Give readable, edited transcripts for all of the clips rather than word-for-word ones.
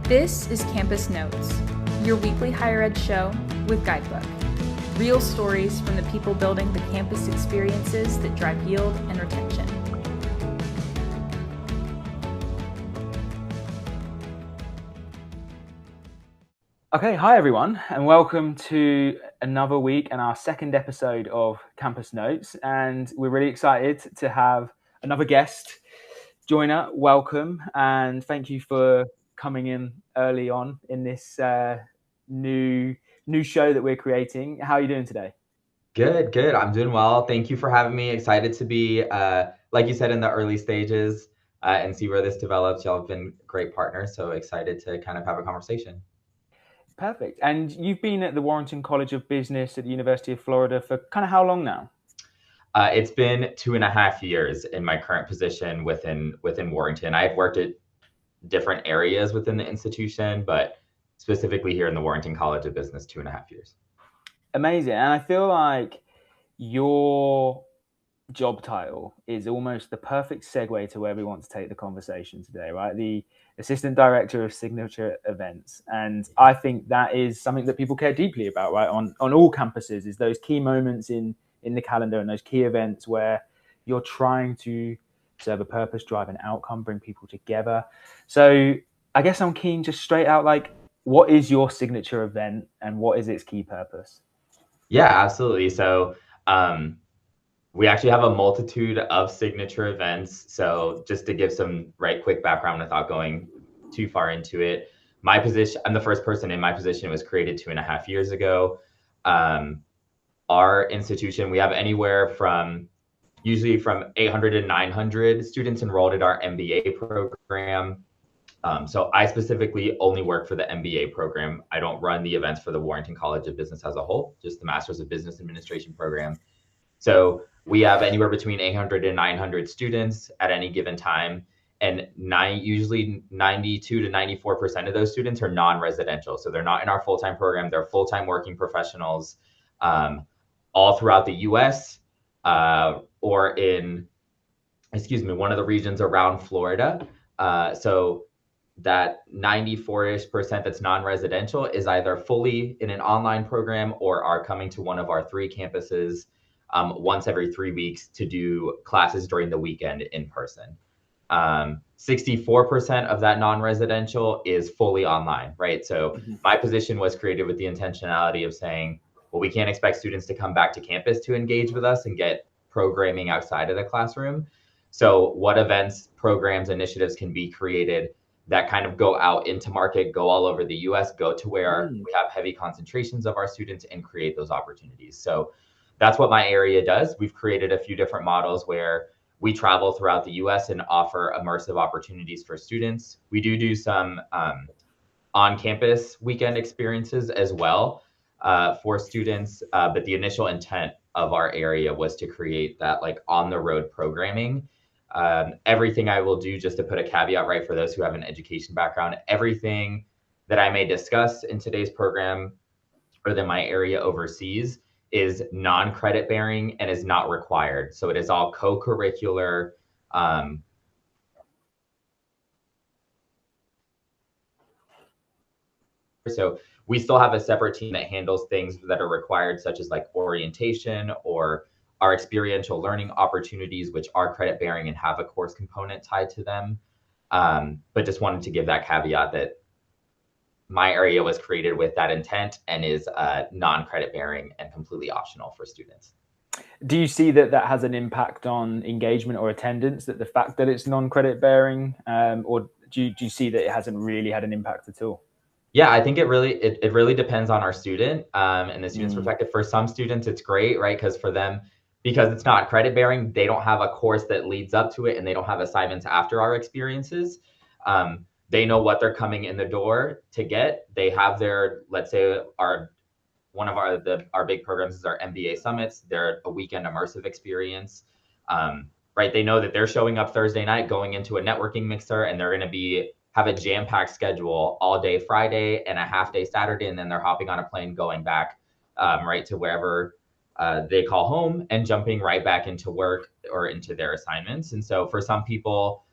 This is Campus Notes, your weekly higher ed show with Guidebook. Real stories from the people building the campus experiences that drive yield and retention. Okay, hi everyone, and welcome to another week and our second episode of Campus Notes. And we're really excited to have another guest joiner. Welcome, and thank you for coming in early on in this new show that we're creating. How are you doing today? Good. I'm doing well. Thank you for having me. Excited to be, like you said, in the early stages and see where this develops. Y'all have been great partners, so excited to kind of have a conversation. Perfect. And you've been at the Warrington College of Business at the University of Florida for kind of how long now? It's been 2.5 years in my current position within Warrington. I had worked at different areas within the institution, but specifically here in the Warrington College of Business, 2.5 years. Amazing. And I feel like your job title is almost the perfect segue to where we want to take the conversation today, right? The Assistant Director of Signature Events. And I think that is something that people care deeply about, right? On all campuses is those key moments in the calendar and those key events where you're trying to serve a purpose, drive an outcome, bring people together. So I guess I'm keen just straight out, like, what is your signature event and what is its key purpose? Yeah, absolutely. So we actually have a multitude of signature events. So just to give some quick background without going too far into it, my position, I'm the first person in my position. It was created 2.5 years ago. Our institution, we have anywhere from usually from 800 to 900 students enrolled in our MBA program. So I specifically only work for the MBA program. I don't run the events for the Warrington College of Business as a whole, just the Master's of Business Administration program. So we have anywhere between 800 and 900 students at any given time. And usually 92 to 94% of those students are non-residential. So they're not in our full-time program. They're full-time working professionals all throughout the US or in, one of the regions around Florida. So that 94-ish% that's non-residential is either fully in an online program or are coming to one of our 3 campuses once every 3 weeks to do classes during the weekend in person. 64% of that non-residential is fully online, right? So my position was created with the intentionality of saying, well, we can't expect students to come back to campus to engage with us and get programming outside of the classroom. So what events, programs, initiatives can be created that kind of go out into market, go all over the US, go to where we have heavy concentrations of our students and create those opportunities. So that's what my area does. We've created a few different models where we travel throughout the US and offer immersive opportunities for students. We do some on-campus weekend experiences as well for students, but the initial intent of our area was to create that like on-the-road programming. Everything I will do, just to put a caveat right for those who have an education background, everything that I may discuss in today's program or that my area oversees is non-credit bearing and is not required. So it is all co-curricular. So we still have a separate team that handles things that are required, such as like orientation or our experiential learning opportunities, which are credit bearing and have a course component tied to them. But just wanted to give that caveat that my area was created with that intent and is non-credit bearing and completely optional for students. Do you see that has an impact on engagement or attendance, that the fact that it's non-credit bearing, or do you see that it hasn't really had an impact at all? Yeah, I think it really depends on our student and the student's perspective. For some students, it's great, right? Because for them, because it's not credit bearing, they don't have a course that leads up to it and they don't have assignments after our experiences. They know what they're coming in the door to get. They have their, let's say one of our big programs is our MBA summits. They're a weekend immersive experience, right? They know that they're showing up Thursday night, going into a networking mixer, and they're going to have a jam-packed schedule all day Friday and a half day Saturday, and then they're hopping on a plane going back right to wherever they call home and jumping right back into work or into their assignments. And so for some people,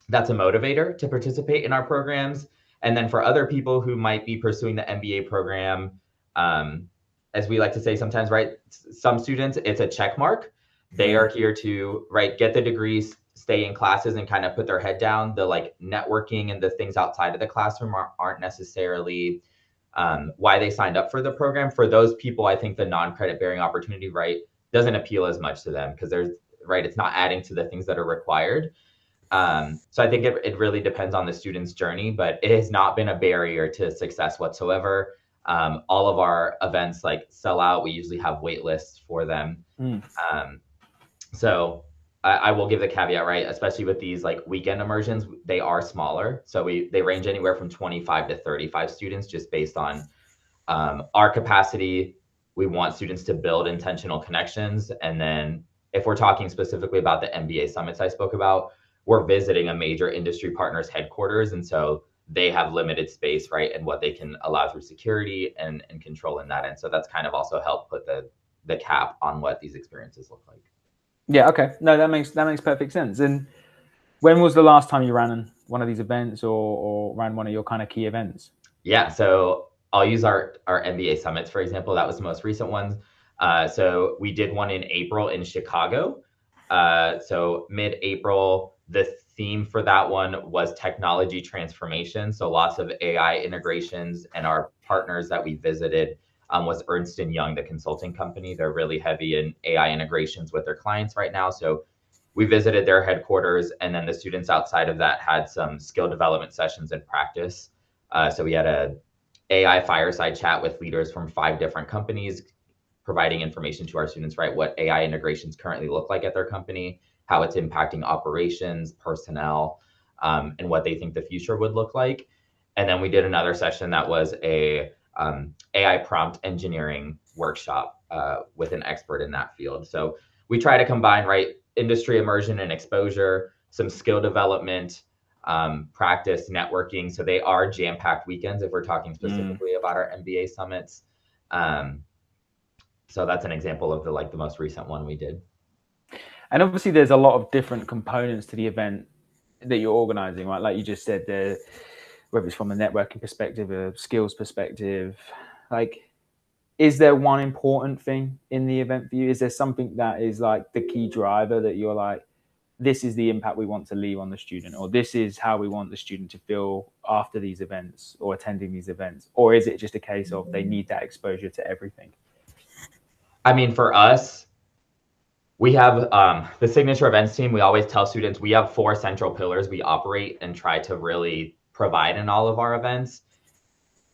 that's a motivator to participate in our programs. And then for other people who might be pursuing the MBA program, as we like to say sometimes, right, some students, it's a check mark. They are here to, right, get the degrees, stay in classes and kind of put their head down. The like networking and the things outside of the classroom aren't necessarily why they signed up for the program. For those people, I think the non-credit bearing opportunity, right, doesn't appeal as much to them because there's, right, it's not adding to the things that are required. So I think it really depends on the student's journey, but it has not been a barrier to success whatsoever. All of our events like sell out. We usually have wait lists for them. So I will give the caveat, right? Especially with these like weekend immersions, they are smaller. So they range anywhere from 25 to 35 students just based on our capacity. We want students to build intentional connections. And then if we're talking specifically about the MBA summits I spoke about, we're visiting a major industry partner's headquarters. And so they have limited space, right? And what they can allow through security and control in that. And so that's kind of also helped put the cap on what these experiences look like. Yeah. Okay. No, that makes perfect sense. And when was the last time you ran one of these events or ran one of your kind of key events? Yeah. So I'll use our MBA summits, for example. That was the most recent one. So we did one in April in Chicago. So mid-April, the theme for that one was technology transformation. So lots of AI integrations, and our partners that we visited was Ernst & Young, the consulting company. They're really heavy in AI integrations with their clients right now. So we visited their headquarters, and then the students outside of that had some skill development sessions and practice. So we had a AI fireside chat with leaders from 5 different companies, providing information to our students, right? What AI integrations currently look like at their company, how it's impacting operations, personnel, and what they think the future would look like. And then we did another session that was a AI prompt engineering workshop with an expert in that field. So we try to combine, right, industry immersion and exposure, some skill development, practice, networking. So they are jam-packed weekends if we're talking specifically about our MBA summits. So that's an example of the most recent one we did. And obviously there's a lot of different components to the event that you're organizing, right? Like you just said, whether it's from a networking perspective, a skills perspective, like, is there one important thing in the event for you? Is there something that is like the key driver that you're like, this is the impact we want to leave on the student, or this is how we want the student to feel after these events or attending these events? Or is it just a case of they need that exposure to everything? I mean, for us, we have the signature events team. We always tell students we have 4 central pillars we operate and try to really provide in all of our events.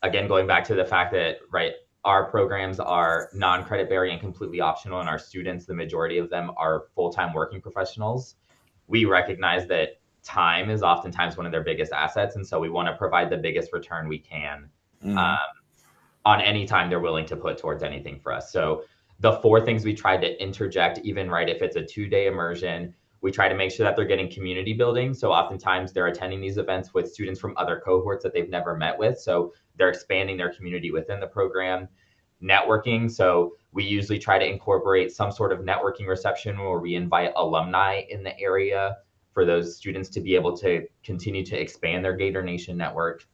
Again, going back to the fact that, right, our programs are non-credit bearing and completely optional, and our students, the majority of them, are full-time working professionals. We recognize that time is oftentimes one of their biggest assets, and so we want to provide the biggest return we can on any time they're willing to put towards anything for us. So the 4 things we try to interject, even, right, if it's a 2-day immersion, we try to make sure that they're getting community building. So oftentimes they're attending these events with students from other cohorts that they've never met with. So they're expanding their community within the program. Networking. So we usually try to incorporate some sort of networking reception where we invite alumni in the area for those students to be able to continue to expand their Gator Nation network.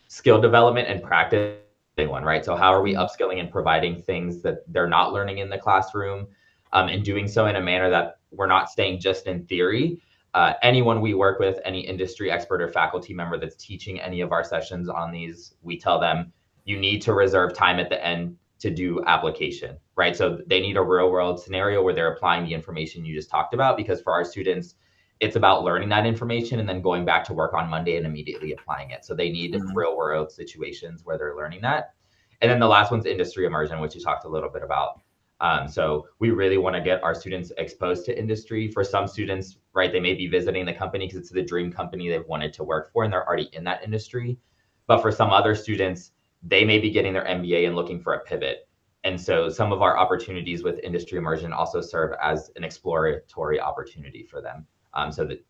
Skill development and practice, big one, right? So how are we upskilling and providing things that they're not learning in the classroom, and doing so in a manner that we're not staying just in theory. Anyone we work with, any industry expert or faculty member that's teaching any of our sessions on these, we tell them, you need to reserve time at the end to do application, right? So they need a real world scenario where they're applying the information you just talked about, because for our students, it's about learning that information and then going back to work on Monday and immediately applying it. So they need real world situations where they're learning that. And then the last one's industry immersion, which you talked a little bit about. So we really want to get our students exposed to industry. For some students, right, they may be visiting the company because it's the dream company they've wanted to work for and they're already in that industry. But for some other students, they may be getting their MBA and looking for a pivot. And so some of our opportunities with industry immersion also serve as an exploratory opportunity for them. So that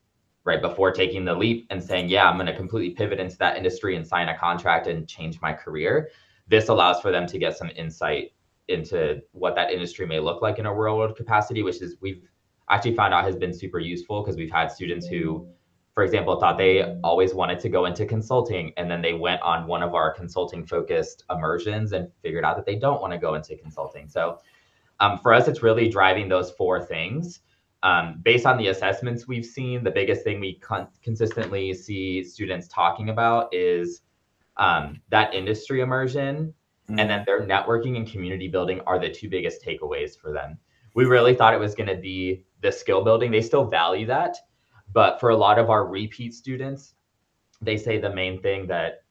right before taking the leap and saying, yeah, I'm going to completely pivot into that industry and sign a contract and change my career, this allows for them to get some insight into what that industry may look like in a real world capacity, which is we've actually found out has been super useful, because we've had students who for example, thought they always wanted to go into consulting, and then they went on one of our consulting focused immersions and figured out that they don't want to go into consulting. So for us, it's really driving those four things. Based on the assessments we've seen, the biggest thing we consistently see students talking about is that industry immersion, and then their networking and community building are the two biggest takeaways for them. We really thought it was going to be the skill building. They still value that. But for a lot of our repeat students, they say the main thing that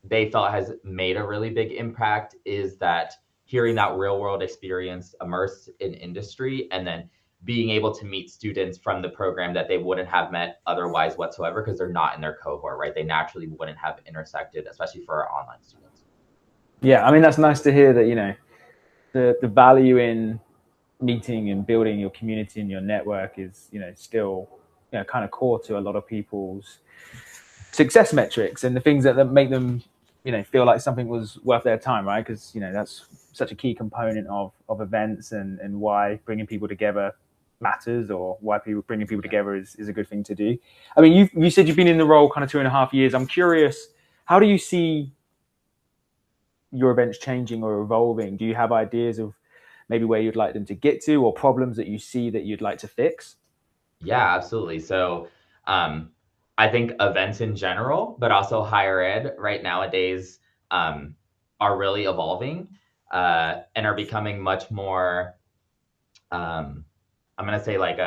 they felt has made a really big impact is that hearing that real world experience immersed in industry, and then being able to meet students from the program that they wouldn't have met otherwise whatsoever because they're not in their cohort, right? They naturally wouldn't have intersected, especially for our online students. Yeah, I mean, that's nice to hear that, you know, the value in meeting and building your community and your network is, you know, still, you know, kind of core to a lot of people's success metrics and the things that make them, you know, feel like something was worth their time, right? Because, you know, that's such a key component of events and why bringing people together matters, or why bringing people together is a good thing to do. I mean, you said you've been in the role kind of 2.5 years. I'm curious, how do you see your events changing or evolving? Do you have ideas of maybe where you'd like them to get to, or problems that you see that you'd like to fix? Yeah, absolutely. So I think events in general, but also higher ed right nowadays are really evolving and are becoming much more, I'm going to say like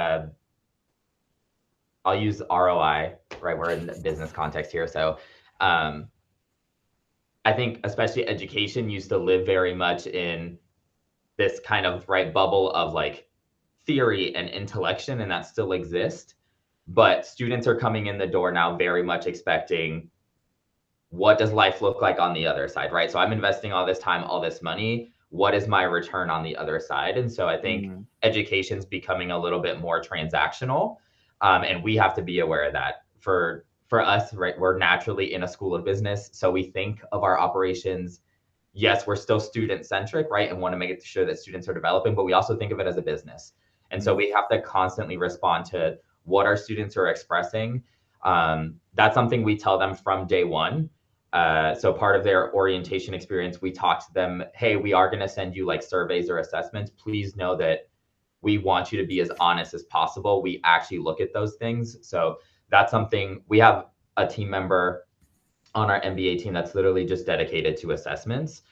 I'll use ROI, right? We're in the business context here. So I think especially education used to live very much in this kind of bubble of like theory and intellection, and that still exists. But students are coming in the door now very much expecting, what does life look like on the other side, right? So I'm investing all this time, all this money. What is my return on the other side? And so I think education's becoming a little bit more transactional, and we have to be aware of that. For us, right, we're naturally in a school of business, so we think of our operations. Yes, we're still student-centric, right, and want to make sure that students are developing, but we also think of it as a business. And so we have to constantly respond to what our students are expressing. That's something we tell them from day one. So part of their orientation experience, we talk to them, hey, we are going to send you like surveys or assessments. Please know that we want you to be as honest as possible. We actually look at those things. So that's something, we have a team member on our MBA team that's literally just dedicated to assessments.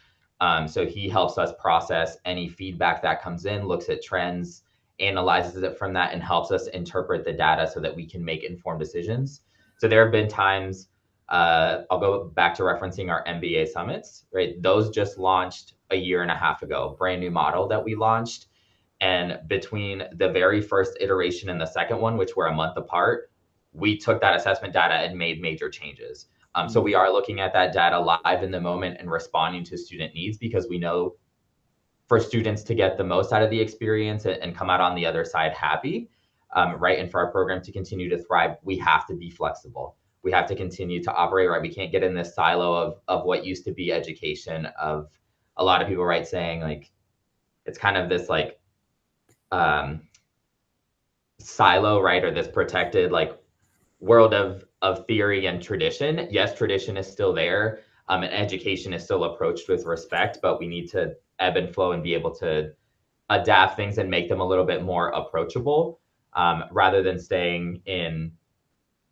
So he helps us process any feedback that comes in, looks at trends, analyzes it from that, and helps us interpret the data so that we can make informed decisions. So there have been times, I'll go back to referencing our MBA summits, right? Those just launched a 1.5 years ago, brand new model that we launched. And between the very first iteration and the second one, which were a month apart, we took that assessment data and made major changes. So we are looking at that data live in the moment and responding to student needs, because we know for students to get the most out of the experience and come out on the other side happy, right? And for our program to continue to thrive, we have to be flexible. We have to continue to operate, right? We can't get in this silo of what used to be education, of a lot of people, right, saying like, it's kind of this like silo, right? Or this protected like world of theory and tradition. Yes, tradition is still there, and education is still approached with respect, but we need to ebb and flow and be able to adapt things and make them a little bit more approachable, rather than staying in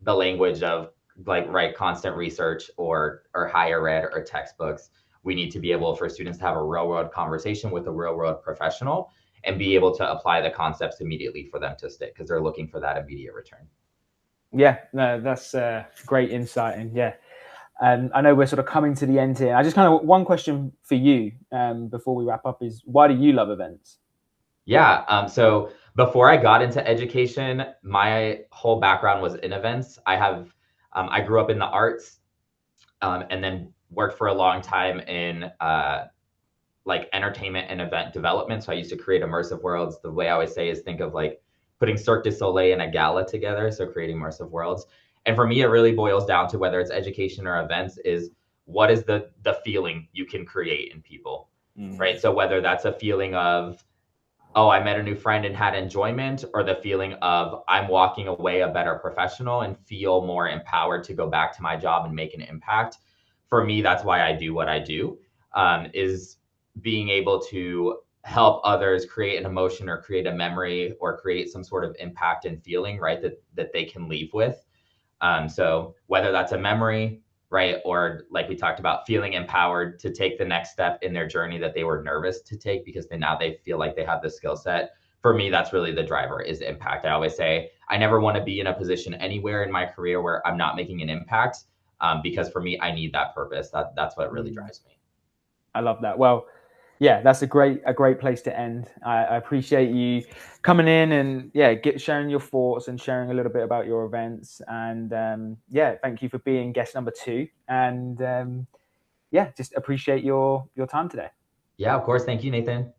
the language of like, right, constant research or higher ed or textbooks. We need to be able for students to have a real world conversation with a real world professional and be able to apply the concepts immediately for them to stick, because they're looking for that immediate return. Yeah, no, that's great insight. And yeah, I know we're sort of coming to the end here. I just kind of, one question for you before we wrap up is, why do you love events? Yeah, so before I got into education, my whole background was in events. I grew up in the arts, and then worked for a long time in like entertainment and event development. So I used to create immersive worlds. The way I always say is, think of like putting Cirque du Soleil and a gala together, so creating immersive worlds. And for me, it really boils down to, whether it's education or events, is what is the feeling you can create in people, right? So whether that's a feeling of oh, I met a new friend and had enjoyment, or the feeling of I'm walking away a better professional and feel more empowered to go back to my job and make an impact. For me, that's why I do what I do, is being able to help others create an emotion or create a memory or create some sort of impact and feeling, right, that they can leave with. So whether that's a memory, right, or like we talked about, feeling empowered to take the next step in their journey that they were nervous to take because now they feel like they have the skill set. For me, that's really the driver, is impact. I always say I never want to be in a position anywhere in my career where I'm not making an impact, because for me, I need that purpose. That's what really drives me. I love that. Well, yeah, that's a great place to end. I appreciate you coming in and sharing your thoughts and sharing a little bit about your events. And thank you for being guest number 2. And just appreciate your time today. Yeah, of course. Thank you, Nathan.